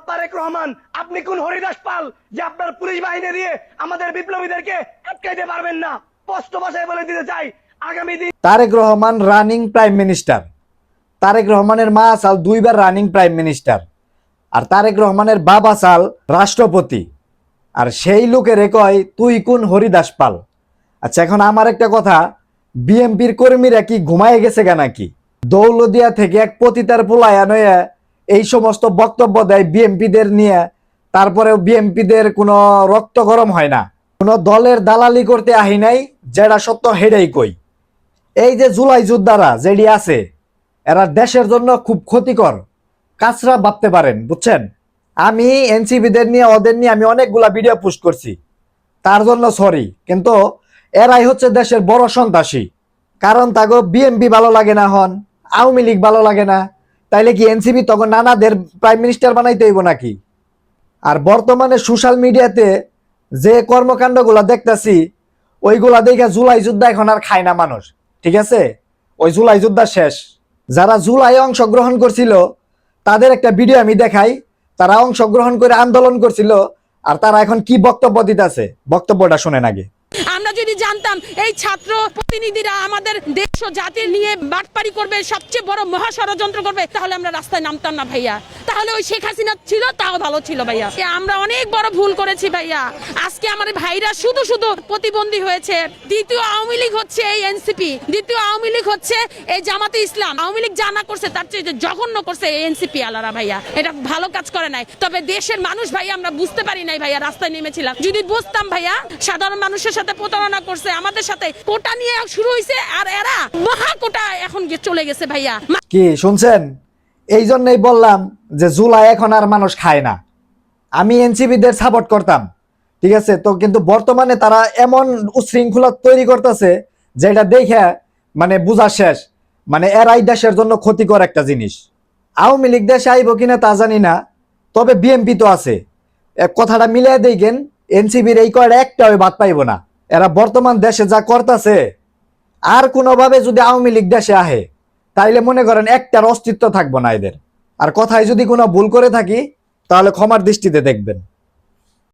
তারেক রহমান, আপনি কোন হরিদাস পাল যে আপনার পুলিশ বাহিনী দিয়ে আমাদের বিপ্লবীদেরকে আটকাইতে পারবেন না? স্পষ্ট ভাষায় বলে দিতে চাই, আগামী দিন Tarique Rahman running prime minister. Tarique রহমানের মা আসাল 2বার রানিং প্রাইম মিনিস্টার, আর তারেক রহমানের বাবা আসাল রাষ্ট্রপতি। আর সেই লোকের কয় তুই কোন হরিদাস পাল। আচ্ছা, এখন আমার একটা কথা, বিএমপির কর্মীরা কি ঘুমায় গেছে গা নাকি? দৌলদিয়া থেকে এক পতিতার পোলায়ান হয়ে এই সমস্ত বক্তব্য দেয় বিএমপিদের নিয়ে, তারপরেও বিএমপিদের কোনো রক্ত গরম হয় না। কোনো দলের দালালি করতে আহি নাই, যেটা সত্য হেডাই কই। এই যে জুলাই যোদ্ধারা যেটি আছে, এরা দেশের জন্য খুব ক্ষতিকর কাজরা ভাবতে পারেন, বুঝছেন? আমি এনসিবিদের নিয়ে ওদের নিয়ে আমি অনেকগুলা ভিডিও পোস্ট করছি, তার জন্য সরি, কিন্তু এরাই হচ্ছে দেশের বড় সন্ত্রাসী। কারণ তাকে বিএমপি ভালো লাগে না, হন আওয়ামী লীগ ভালো লাগে না, তাইলে কি এনসিবি তখন নানাদের প্রাইম মিনিস্টার বানাইতে হইব নাকি? আর বর্তমানে সোশ্যাল মিডিয়াতে যে কর্মকাণ্ডগুলা দেখতেছি, ওইগুলা দেখে জুলাই যোদ্ধা এখন আর খায় না মানুষ, ঠিক আছে? ওই জুলাই যোদ্ধা শেষ। যারা জুলাই অংশগ্রহণ করছিল তাদের একটা ভিডিও আমি দেখাই, তারা অংশগ্রহণ করে আন্দোলন করছিল, আর তারা এখন কি বক্তব্য দিতেছে, বক্তব্যটা শুনেন আগে। আমরা যদি জানতাম এই ছাত্র প্রতিনিধিরা আমাদের দেশ ও জাতি নিয়ে বাটপারি করবে, সবচেয়ে বড় মহা ষড়যন্ত্র করবে, তাহলে আমরা রাস্তায় নামতাম না ভাইয়া। তাহলে ওই শেখ হাসিনা ছিল, তাও ভালো ছিল ভাইয়া। আমরা অনেক বড় ভুল করেছি ভাইয়া। আজকে আমাদের ভাইরা শুধু শুধু প্রতিবন্ধী হয়েছে। দ্বিতীয় আওয়ামী লীগ হচ্ছে এই এনসিপি, দ্বিতীয় আওয়ামী লীগ হচ্ছে এই জামাতে ইসলাম। আওয়ামী লীগ যা না করছে তার চেয়ে জঘন্য করছে এই এনসিপি আলারা ভাইয়া। এটা ভালো কাজ করে নাই। তবে দেশের মানুষ ভাইয়া আমরা বুঝতে পারি নাই ভাইয়া, রাস্তায় নেমেছিলাম। যদি বুঝতাম ভাইয়া, সাধারণ মানুষের সাথে প্রতারণা করছে, আমাদের সাথে কোটা নিয়ে শুরু হয়েছে, আর এরা মহা কোটা এখন চলে গেছে ভাইয়া। কি শুনছেন? এই জন্যই বললাম যে জুলাই এখন আর মানুষ খায় না। আমি এনসিবিদের সাপোর্ট করতাম, ঠিক আছে? তো কিন্তু বর্তমানে তারা এমন উশৃঙ্খলা তৈরি করতেছে যেটা দেখে মানে বোঝা শেষ। মানে এরাই দেশের জন্য ক্ষতিকর একটা জিনিস। আওয়ামী লীগ দেশে আইব কিনা তা জানি না, তবে বিএমপি তো আছে। কথাটা মিলিয়ে দেখেন, এনসিবির এই কয়টা একটাও বাদ পাইব না। এরা বর্তমান দেশে যা করতেছে, আর কোনোভাবে যদি আওয়ামী লীগ দেশে আহে তাইলে মনে করেন একটার অস্তিত্ব থাকবো না এদের। আর কথায় যদি কোনো ভুল করে থাকি তাহলে ক্ষমার দৃষ্টিতে দেখবেন।